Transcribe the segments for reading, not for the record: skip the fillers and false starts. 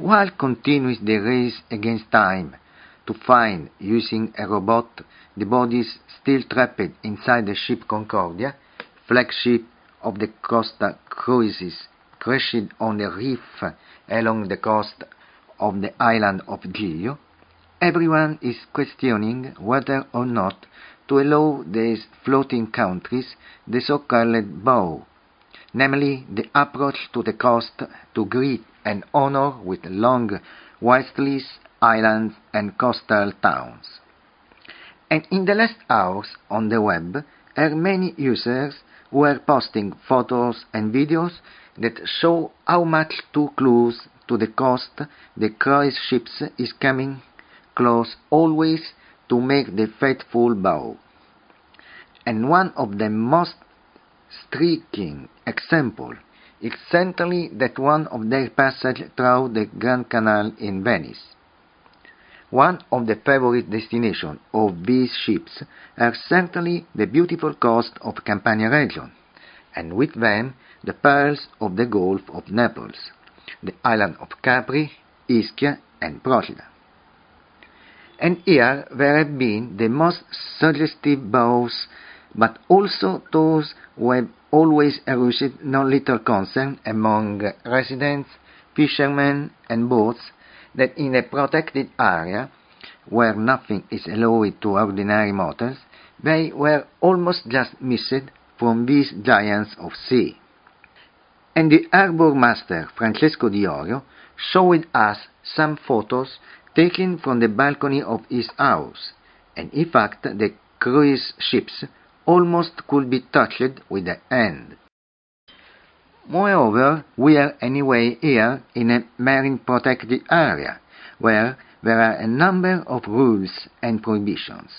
while continues the race against time to find, using a robot, the bodies still trapped inside the ship Concordia, flagship of the Costa Cruises, crashed on the reef along the coast of the island of Giglio. Everyone is questioning whether or not to allow these floating countries the so-called bow, namely the approach to the coast to greet and honor with long whistles, islands and coastal towns. And in the last hours on the web, many users were posting photos and videos that show how much too close to the coast the cruise ships is coming close always to make the fateful bow. And one of the most striking examples is certainly that one of their passage through the Grand Canal in Venice. One of the favorite destinations of these ships are certainly the beautiful coast of Campania region, and with them the pearls of the Gulf of Naples, the island of Capri, Ischia and Procida. And here there have been the most suggestive bows, but also those who have always aroused no little concern among residents, fishermen and boats, that in a protected area, where nothing is allowed to ordinary mortals, they were almost just missed from these giants of sea. And the harbour master Francesco Di Orio showed us some photos taken from the balcony of his house, and in fact the cruise ships almost could be touched with the hand. Moreover, we are anyway here in a marine protected area, where there are a number of rules and prohibitions.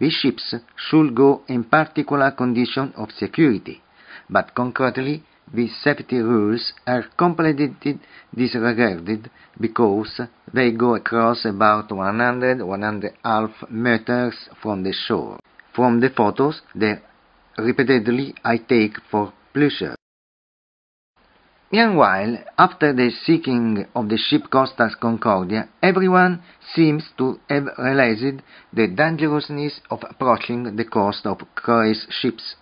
These ships should go in particular condition of security, but concretely these safety rules are completely disregarded because they go across about 100–1.5 meters from the shore, from the photos that repeatedly I take for pleasure. Meanwhile, after the sinking of the ship Costa Concordia, everyone seems to have realized the dangerousness of approaching the coast of cruise ships.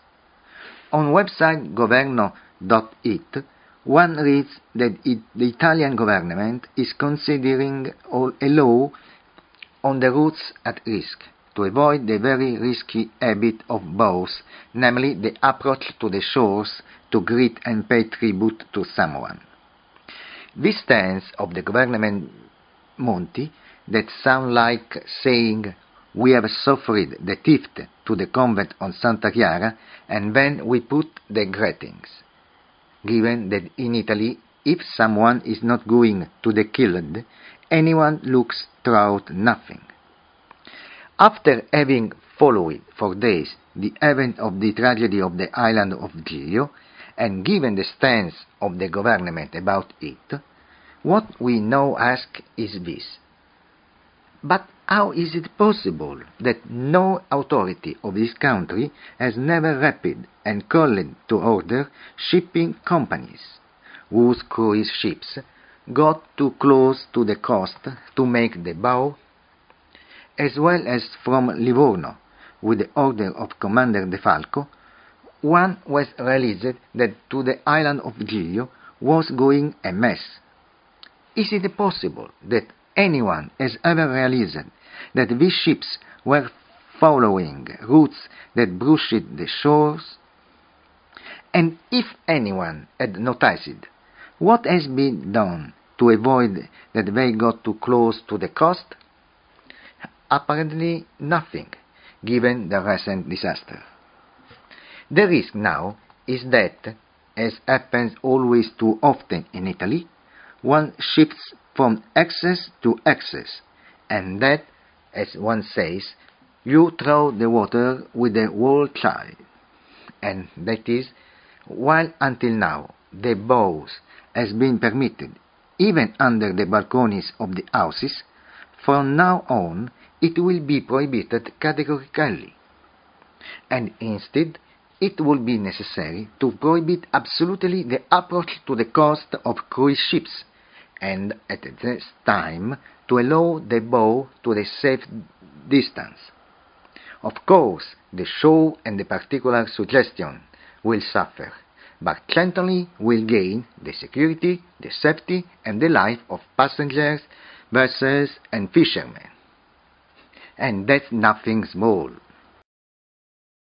On website governo.it, one reads that the Italian government is considering a law on the routes at risk, to avoid the very risky habit of both, namely the approach to the shores to greet and pay tribute to someone. This stance of the government Monti, that sound like saying, "We have suffered the theft to the convent on Santa Chiara, and then we put the greetings," given that in Italy, if someone is not going to the killed, anyone looks throughout nothing. After having followed for days the event of the tragedy of the island of Giglio, and given the stance of the government about it, what we now ask is this: but how is it possible that no authority of this country has never rapped and called to order shipping companies, whose cruise ships got too close to the coast to make the bow? As well as from Livorno, with the order of Commander De Falco, one was realized that to the island of Giglio was going a mess. Is it possible that anyone has ever realized that these ships were following routes that brushed the shores? And if anyone had noticed, what has been done to avoid that they got too close to the coast? Apparently nothing, given the recent disaster. The risk now is that, as happens always too often in Italy, one shifts from excess to excess, and that, as one says, you throw the water with the whole child. And that is, while until now the bows has been permitted even under the balconies of the houses, from now on it will be prohibited categorically, and instead it will be necessary to prohibit absolutely the approach to the coast of cruise ships, and at the same time to allow the bow to a safe distance. Of course, the show and the particular suggestion will suffer, but gently will gain the security, the safety, and the life of passengers, vessels, and fishermen. And that's nothing small.